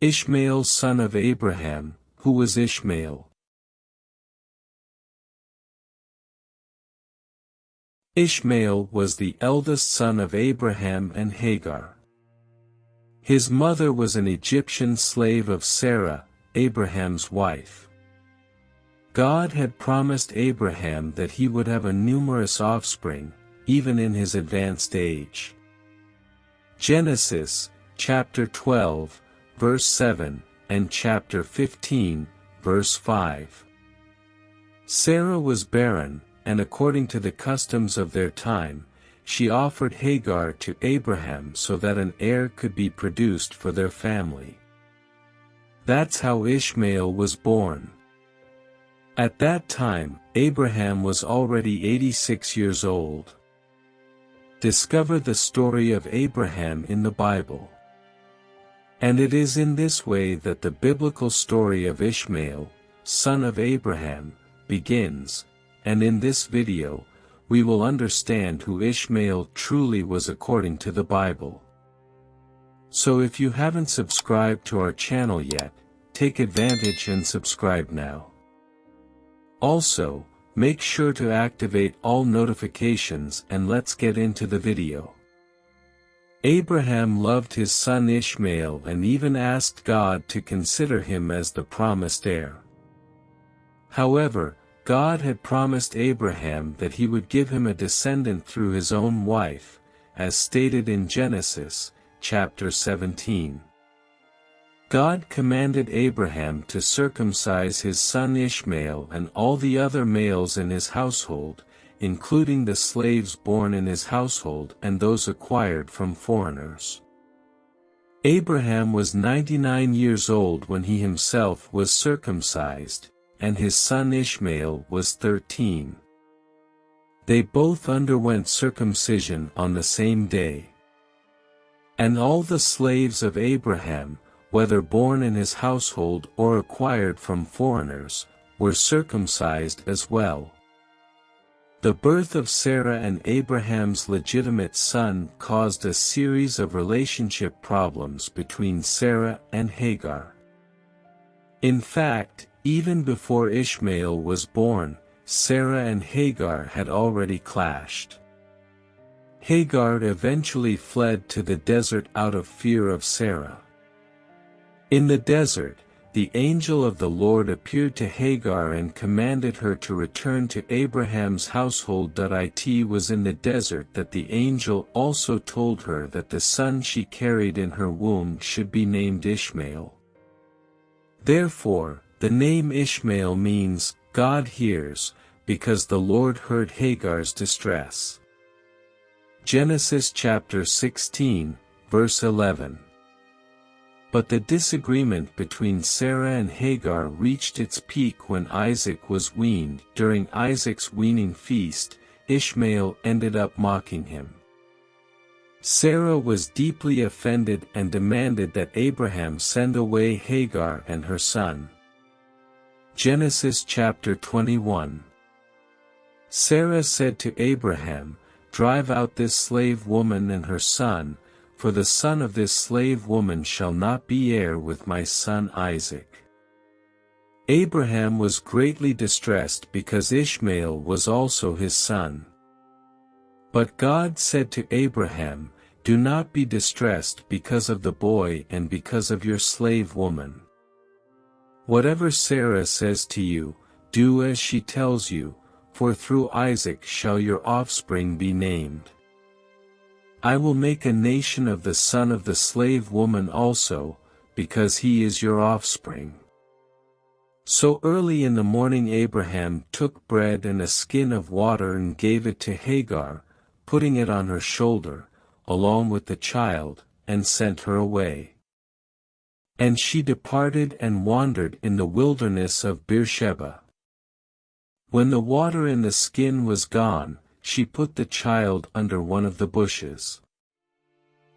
Ishmael son of Abraham. Who was Ishmael? Ishmael was the eldest son of Abraham and Hagar. His mother was an Egyptian slave of Sarah, Abraham's wife. God had promised Abraham that he would have a numerous offspring, even in his advanced age. Genesis, chapter 12, verse 7, and chapter 15, verse 5. Sarah was barren, and according to the customs of their time, she offered Hagar to Abraham so that an heir could be produced for their family. That's how Ishmael was born. At that time, Abraham was already 86 years old. Discover the story of Abraham in the Bible. And it is in this way that the biblical story of Ishmael, son of Abraham, begins, and in this video, we will understand who Ishmael truly was according to the Bible. So if you haven't subscribed to our channel yet, take advantage and subscribe now. Also, make sure to activate all notifications and let's get into the video. Abraham loved his son Ishmael and even asked God to consider him as the promised heir. However, God had promised Abraham that he would give him a descendant through his own wife, as stated in Genesis, chapter 17. God commanded Abraham to circumcise his son Ishmael and all the other males in his household, including the slaves born in his household and those acquired from foreigners. Abraham was 99 years old when he himself was circumcised, and his son Ishmael was 13. They both underwent circumcision on the same day. And all the slaves of Abraham, whether born in his household or acquired from foreigners, were circumcised as well. The birth of Sarah and Abraham's legitimate son caused a series of relationship problems between Sarah and Hagar. In fact, even before Ishmael was born, Sarah and Hagar had already clashed. Hagar eventually fled to the desert out of fear of Sarah. In the desert, the angel of the Lord appeared to Hagar and commanded her to return to Abraham's household. It was in the desert that the angel also told her that the son she carried in her womb should be named Ishmael. Therefore, the name Ishmael means, God hears, because the Lord heard Hagar's distress. Genesis chapter 16, verse 11. But the disagreement between Sarah and Hagar reached its peak when Isaac was weaned. During Isaac's weaning feast, Ishmael ended up mocking him. Sarah was deeply offended and demanded that Abraham send away Hagar and her son. Genesis chapter 21. Sarah said to Abraham, "Drive out this slave woman and her son, for the son of this slave woman shall not be heir with my son Isaac." Abraham was greatly distressed because Ishmael was also his son. But God said to Abraham, "Do not be distressed because of the boy and because of your slave woman. Whatever Sarah says to you, do as she tells you, for through Isaac shall your offspring be named. I will make a nation of the son of the slave woman also, because he is your offspring." So early in the morning Abraham took bread and a skin of water and gave it to Hagar, putting it on her shoulder, along with the child, and sent her away. And she departed and wandered in the wilderness of Beersheba. When the water in the skin was gone, she put the child under one of the bushes.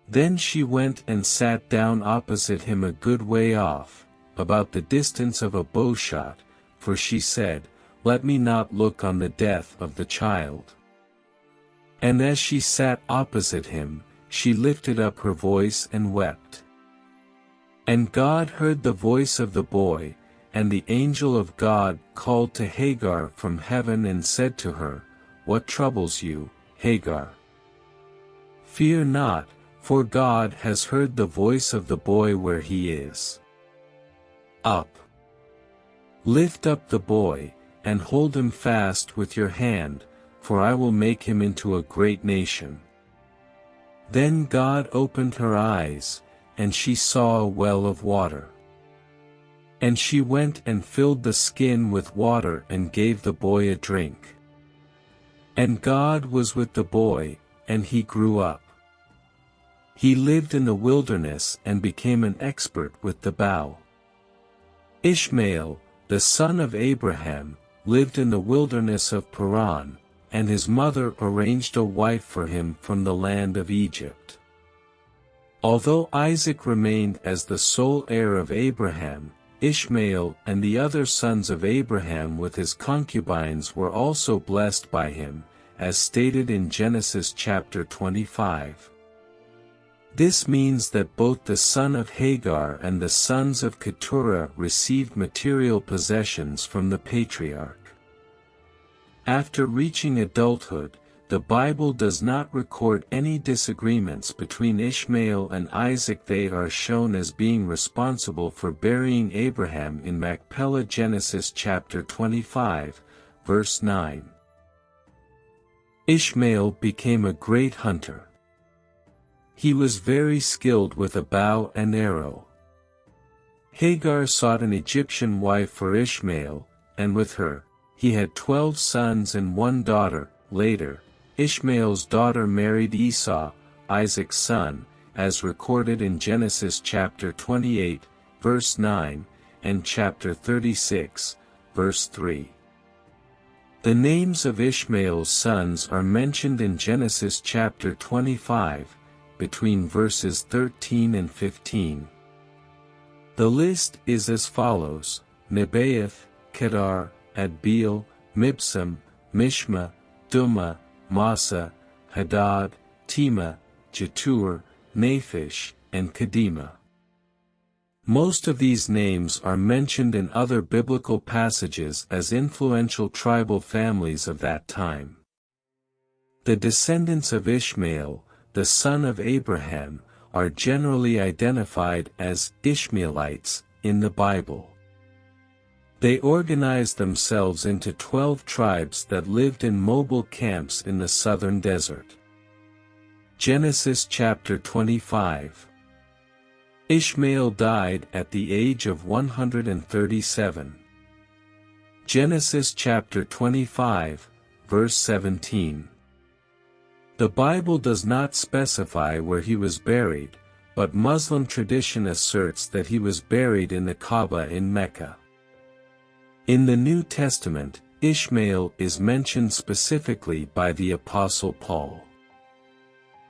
Then she went and sat down opposite him a good way off, about the distance of a bowshot, for she said, "Let me not look on the death of the child." And as she sat opposite him, she lifted up her voice and wept. And God heard the voice of the boy, and the angel of God called to Hagar from heaven and said to her, "What troubles you, Hagar? Fear not, for God has heard the voice of the boy where he is. Up. Lift up the boy, and hold him fast with your hand, for I will make him into a great nation." Then God opened her eyes, and she saw a well of water. And she went and filled the skin with water and gave the boy a drink. And God was with the boy, and he grew up. He lived in the wilderness and became an expert with the bow. Ishmael, the son of Abraham, lived in the wilderness of Paran, and his mother arranged a wife for him from the land of Egypt. Although Isaac remained as the sole heir of Abraham, Ishmael and the other sons of Abraham with his concubines were also blessed by him, as stated in Genesis chapter 25. This means that both the son of Hagar and the sons of Keturah received material possessions from the patriarch. After reaching adulthood, the Bible does not record any disagreements between Ishmael and Isaac. They are shown as being responsible for burying Abraham in Machpelah. Genesis chapter 25, verse 9. Ishmael became a great hunter. He was very skilled with a bow and arrow. Hagar sought an Egyptian wife for Ishmael, and with her, he had 12 sons and 1 daughter. Later, Ishmael's daughter married Esau, Isaac's son, as recorded in Genesis chapter 28, verse 9, and chapter 36, verse 3. The names of Ishmael's sons are mentioned in Genesis chapter 25, between verses 13 and 15. The list is as follows: Nebaioth, Kedar, Adbeel, Mibsam, Mishma, Dumah, Massa, Hadad, Tema, Jetur, Naphish, and Kedemah. Most of these names are mentioned in other biblical passages as influential tribal families of that time. The descendants of Ishmael, the son of Abraham, are generally identified as Ishmaelites in the Bible. They organized themselves into 12 tribes that lived in mobile camps in the southern desert. Genesis chapter 25. Ishmael died at the age of 137. Genesis chapter 25, verse 17. The Bible does not specify where he was buried, but Muslim tradition asserts that he was buried in the Kaaba in Mecca. In the New Testament, Ishmael is mentioned specifically by the Apostle Paul.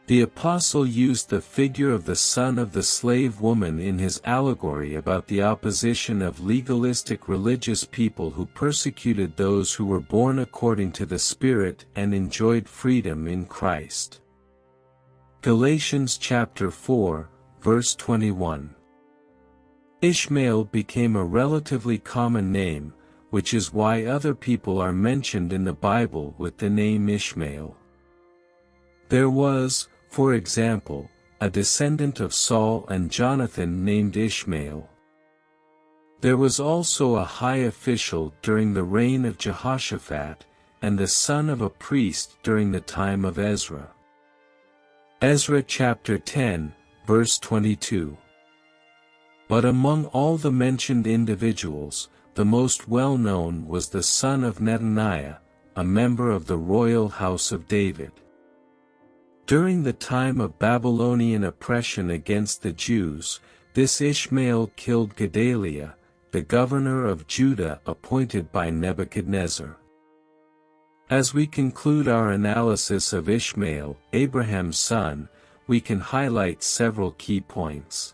The apostle used the figure of the son of the slave woman in his allegory about the opposition of legalistic religious people who persecuted those who were born according to the Spirit and enjoyed freedom in Christ. Galatians chapter 4, verse 21. Ishmael became a relatively common name, which is why other people are mentioned in the Bible with the name Ishmael. There was, for example, a descendant of Saul and Jonathan named Ishmael. There was also a high official during the reign of Jehoshaphat, and the son of a priest during the time of Ezra. Ezra chapter 10, verse 22. But among all the mentioned individuals, the most well-known was the son of Netaniah, a member of the royal house of David. During the time of Babylonian oppression against the Jews, this Ishmael killed Gedaliah, the governor of Judah appointed by Nebuchadnezzar. As we conclude our analysis of Ishmael, Abraham's son, we can highlight several key points.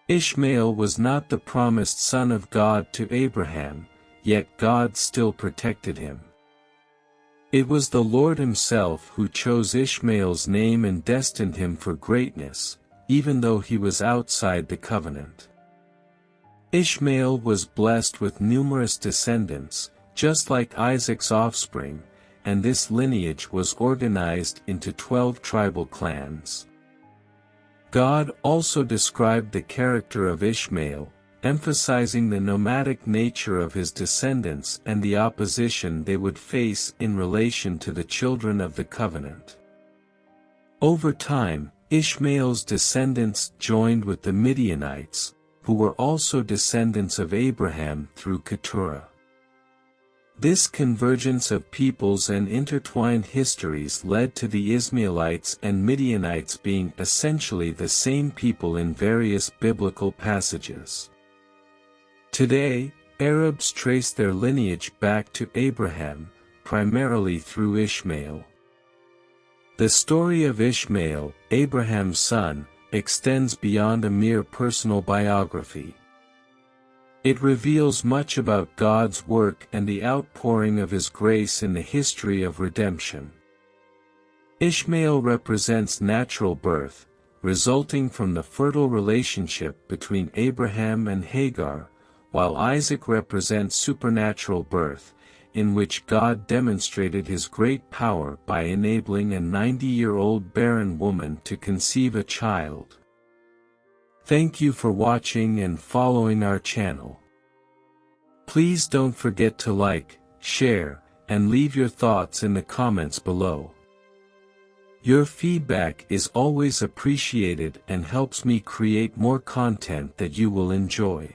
Ishmael was not the promised son of God to Abraham, yet God still protected him. It was the Lord himself who chose Ishmael's name and destined him for greatness, even though he was outside the covenant. Ishmael was blessed with numerous descendants, just like Isaac's offspring, and this lineage was organized into 12 tribal clans. God also described the character of Ishmael, emphasizing the nomadic nature of his descendants and the opposition they would face in relation to the children of the covenant. Over time, Ishmael's descendants joined with the Midianites, who were also descendants of Abraham through Keturah. This convergence of peoples and intertwined histories led to the Ishmaelites and Midianites being essentially the same people in various biblical passages. Today, Arabs trace their lineage back to Abraham, primarily through Ishmael. The story of Ishmael, Abraham's son, extends beyond a mere personal biography. It reveals much about God's work and the outpouring of His grace in the history of redemption. Ishmael represents natural birth, resulting from the fertile relationship between Abraham and Hagar, while Isaac represents supernatural birth, in which God demonstrated His great power by enabling a 90-year-old barren woman to conceive a child. Thank you for watching and following our channel. Please don't forget to like, share, and leave your thoughts in the comments below. Your feedback is always appreciated and helps me create more content that you will enjoy.